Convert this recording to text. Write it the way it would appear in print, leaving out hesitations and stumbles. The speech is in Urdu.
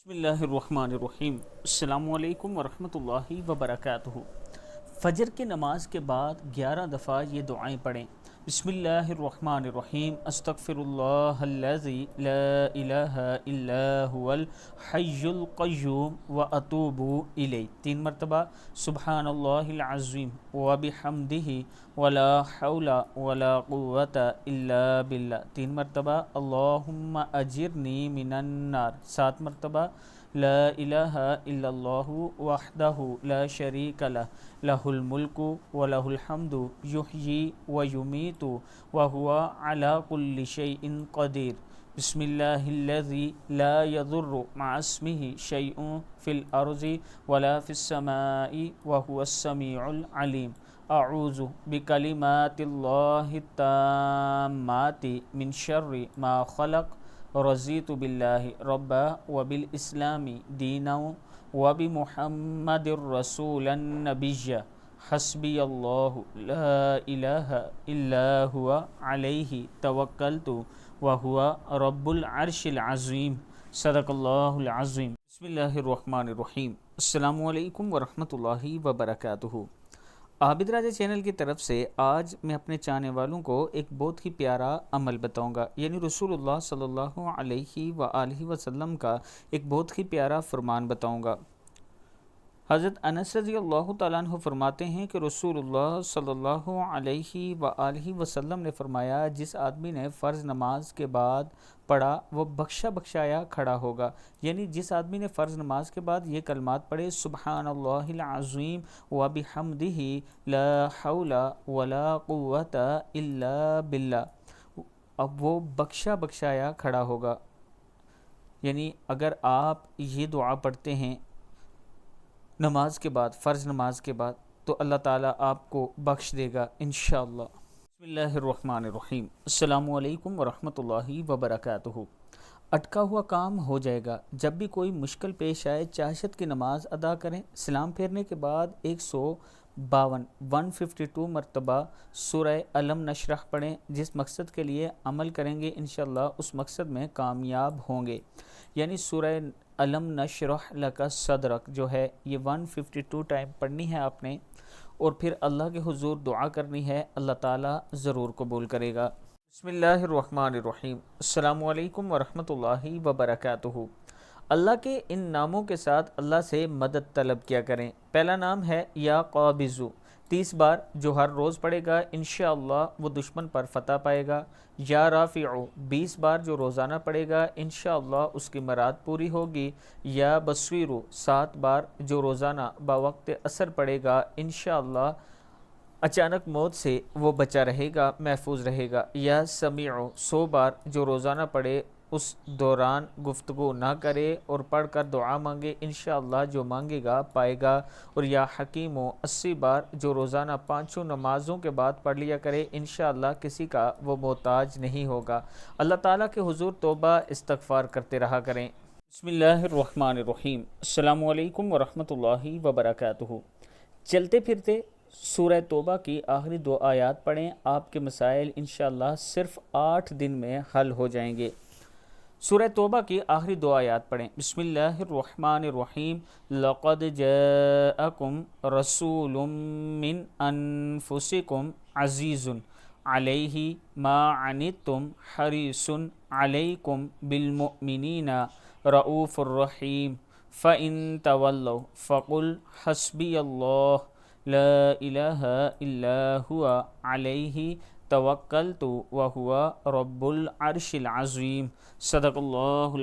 بسم اللہ الرحمن الرحیم۔ السلام علیکم ورحمۃ اللہ وبرکاتہ۔ فجر کی نماز کے بعد 11 دفعہ یہ دعائیں پڑھیں۔ بسم اللہ الرحمن الرحیم، استغفر اللہ الذی لا الہ الا هو الحی القیوم واتوب الیہ 3 مرتبہ، سبحان اللہ العظیم وبحمدہ ولا حول ولا قوۃ الا باللہ 3 مرتبہ، اللہم اجرنی من النار 7 مرتبہ، لا الہ الا اللہ وحدہ لا شریک لہ لہ الملک ولہ الحمد یحیی ویمیت وہو علی کل شیء قدیر، بسم اللہ الذی لا یضر مع اسمہ شیء فی الارض ولا فی السماء وہو السمیع العلیم، اعوذ بکلمات اللہ التامات من شر ما خلق، رضیت باللہ ربا وبالاسلام دینا وبمحمد رسولا نبیا، حسبی اللہ لا الہ الا هو علیہ توکلت وہو رب العرش العظیم، صدق اللہ العظیم۔ بسم اللہ الرحمن الرحیم۔ السلام علیکم ورحمۃ اللہ وبرکاتہ۔ عابد راجہ چینل کی طرف سے آج میں اپنے چاہنے والوں کو ایک بہت ہی پیارا عمل بتاؤں گا، یعنی رسول اللہ صلی اللہ علیہ وآلہ وسلم کا ایک بہت ہی پیارا فرمان بتاؤں گا۔ حضرت انس رضی اللہ تعالیٰ عنہ فرماتے ہیں کہ رسول اللہ صلی اللہ علیہ وآلہ وسلم نے فرمایا، جس آدمی نے فرض نماز کے بعد پڑھا وہ بخشا بخشایا کھڑا ہوگا، یعنی جس آدمی نے فرض نماز کے بعد یہ کلمات پڑھے، سبحان اللہ العظیم وبحمدہ لا حول ولا قوۃ الا باللہ، اب وہ بخشا بخشایا کھڑا ہوگا۔ یعنی اگر آپ یہ دعا پڑھتے ہیں نماز کے بعد، فرض نماز کے بعد، تو اللہ تعالیٰ آپ کو بخش دے گا انشاءاللہ۔ بسم اللہ الرحمن الرحیم۔ السلام علیکم ورحمۃ اللہ وبرکاتہ۔ اٹکا ہوا کام ہو جائے گا۔ جب بھی کوئی مشکل پیش آئے، چاشت کی نماز ادا کریں، سلام پھیرنے کے بعد 152 مرتبہ سورہ علم نشرح پڑھیں، جس مقصد کے لیے عمل کریں گے انشاءاللہ اس مقصد میں کامیاب ہوں گے۔ یعنی سورہ علم نشرح لک صدرک جو ہے یہ 152 ٹائم پڑھنی ہے آپ نے، اور پھر اللہ کے حضور دعا کرنی ہے، اللہ تعالیٰ ضرور قبول کرے گا۔ بسم اللہ الرحمن الرحیم۔ السلام علیکم ورحمۃ اللہ وبرکاتہ۔ اللہ کے ان ناموں کے ساتھ اللہ سے مدد طلب کیا کریں۔ پہلا نام ہے یا قابض، 30 بار جو ہر روز پڑھے گا انشاءاللہ وہ دشمن پر فتح پائے گا۔ یا رافع، 20 بار جو روزانہ پڑھے گا انشاءاللہ اس کی مراد پوری ہوگی۔ یا بصیر، 7 بار جو روزانہ بوقت عصر پڑھے گا انشاءاللہ اچانک موت سے وہ بچا رہے گا، محفوظ رہے گا۔ یا سمیع، 100 بار جو روزانہ پڑھے اس دوران گفتگو نہ کرے اور پڑھ کر دعا مانگے، انشاءاللہ جو مانگے گا پائے گا۔ اور یا حکیم، 80 بار جو روزانہ 5 نمازوں کے بعد پڑھ لیا کرے انشاءاللہ کسی کا وہ محتاج نہیں ہوگا۔ اللہ تعالیٰ کے حضور توبہ استغفار کرتے رہا کریں۔ بسم اللہ الرحمن الرحیم۔ السلام علیکم ورحمۃ اللہ وبرکاتہ۔ چلتے پھرتے سورہ توبہ کی آخری 2 آیات پڑھیں، آپ کے مسائل انشاءاللہ صرف 8 دن میں حل ہو جائیں گے۔ سورہ توبہ کی آخری 2 آیات پڑھیں۔ بسم اللہ الرحمن الرحیم۔ لقد جاءکم رسول من انفسکم عزیز علیہ ما عنتم حریص علیکم بالمؤمنین رؤوف الرحیم، فإن تولوا فقل حسبی اللہ لا الہ الا هو علیہ توکلت وہو رب العرش العظیم، صدق اللہ